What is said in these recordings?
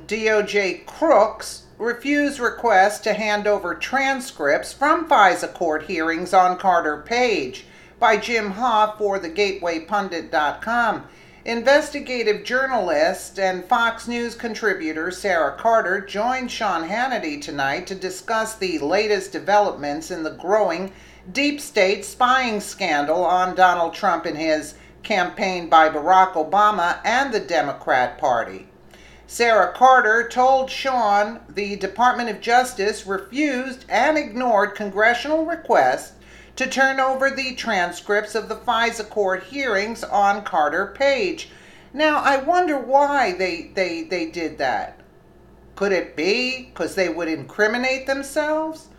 DOJ crooks refuse requests to hand over transcripts from Fisa court hearings on Carter Page by Jim Hoff for thegatewaypundit.com. Investigative journalist and Fox News contributor Sarah Carter joined Sean Hannity tonight to discuss the latest developments in the growing deep state spying scandal on Donald Trump and his campaign by Barack Obama and the Democrat Party. Sarah Carter told Sean the Department of Justice refused and ignored congressional requests to turn over the transcripts of the Fisa court hearings on Carter Page. Now, I wonder why they did that. Could it be because they would incriminate themselves?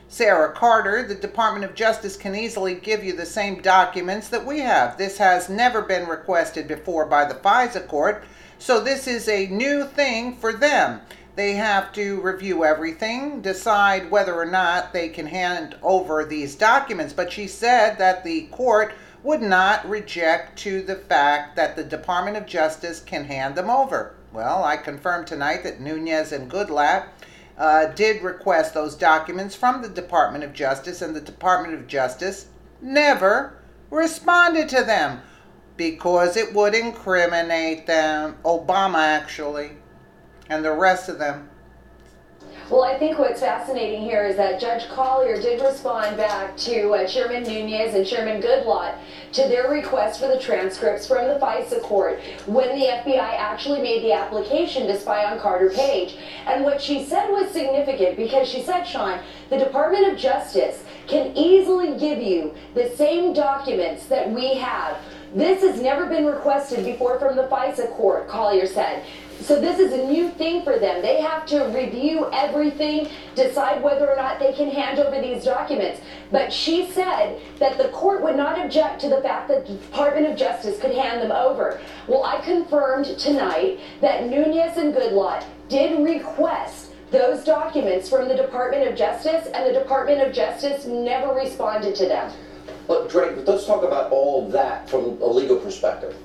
Sarah Carter, the Department of Justice can easily give you the same documents that we have. This has never been requested before by the Fisa court, so this is a new thing for them. They have to review everything, decide whether or not they can hand over these documents. But she said that the court would not reject to the fact that the Department of Justice can hand them over. Well, I confirmed tonight that Nunes and Goodlatte did request those documents from the Department of Justice, and the Department of Justice never responded to them because it would incriminate them, Obama actually, and the rest of them. Well, I think what's fascinating here is that Judge Collier did respond back to Chairman Nunes and Chairman Goodlatte to their request for the transcripts from the Fisa court when the FBI actually made the application to spy on Carter Page. And what she said was significant because she said, Sean, the Department of Justice can easily give you the same documents that we have. This has never been requested before from the Fisa court, Collier said. So this is a new thing for them. They have to review everything, decide whether or not they can hand over these documents. But she said that the court would not object to the fact that the Department of Justice could hand them over. Well, I confirmed tonight that Nunes and Goodlatte did request those documents from the Department of Justice, and the Department of Justice never responded to them. But Drake, let's talk about all that from a legal perspective.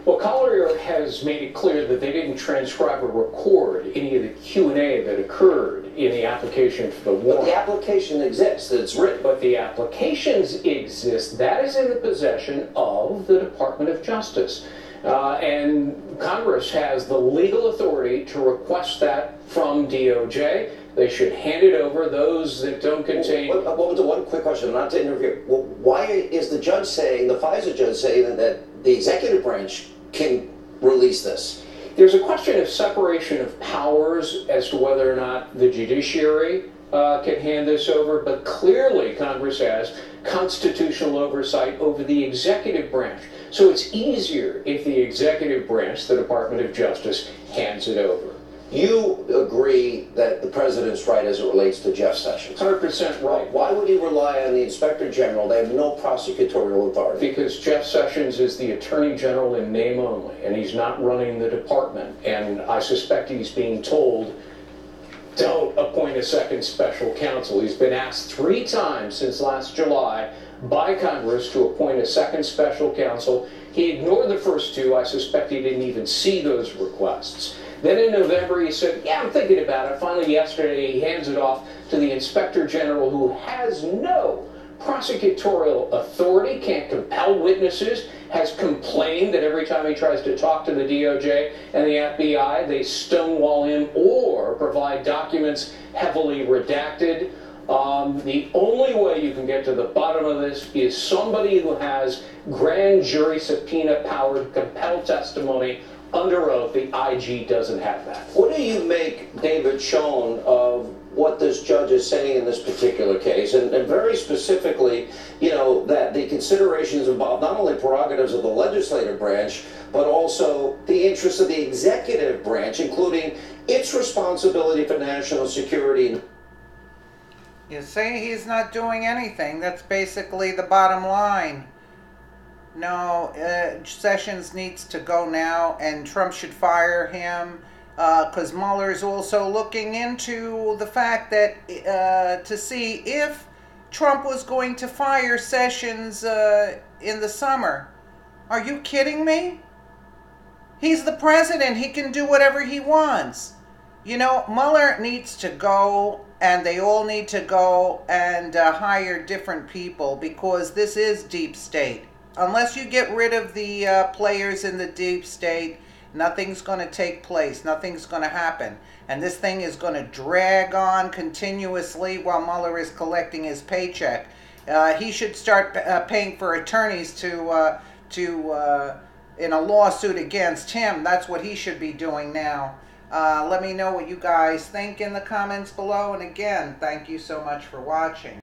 Well, Collier has made it clear that they didn't transcribe or record any of the Q&A that occurred in the application for the warrant. But the application exists, it's written. But the applications exist. That is in the possession of the Department of Justice. And Congress has the legal authority to request that from DOJ. They should hand it over. Those that don't contain... One quick question, not to interfere. Well, why is the judge saying, the Fisa judge saying that the executive branch can release this? There's a question of separation of powers as to whether or not the judiciary can hand this over, but clearly Congress has constitutional oversight over the executive branch. So it's easier if the executive branch, the Department of Justice, hands it over. You agree that the president's right as it relates to Jeff Sessions? 100% right. Why would he rely on the Inspector General? They have no prosecutorial authority. Because Jeff Sessions is the Attorney General in name only, and he's not running the department. And I suspect he's being told, don't appoint a second special counsel. He's been asked 3 times since last July by Congress to appoint a second special counsel. He ignored the first 2. I suspect he didn't even see those requests. Then in November he said, yeah, I'm thinking about it. Finally yesterday he hands it off to the Inspector General, who has no prosecutorial authority, can't compel witnesses, has complained that every time he tries to talk to the DOJ and the FBI, they stonewall him or provide documents heavily redacted. The only way you can get to the bottom of this is somebody who has grand jury subpoena power to compel testimony under oath. The IG doesn't have that. What do you make, David Schoen, of what this judge is saying in this particular case, and very specifically, you know, that the considerations involve not only prerogatives of the legislative branch, but also the interests of the executive branch, including its responsibility for national security? You say he's not doing anything. That's basically the bottom line. No, Sessions needs to go now, and Trump should fire him, because Mueller's also looking into the fact that to see if Trump was going to fire Sessions in the summer. Are you kidding me? He's the president. He can do whatever he wants. You know, Mueller needs to go, and they all need to go and hire different people, because this is deep state. Unless you get rid of the players in the deep state, nothing's going to take place. Nothing's going to happen. And this thing is going to drag on continuously while Mueller is collecting his paycheck. He should start paying for attorneys to in a lawsuit against him. That's what he should be doing now. Let me know what you guys think in the comments below. And again, thank you so much for watching.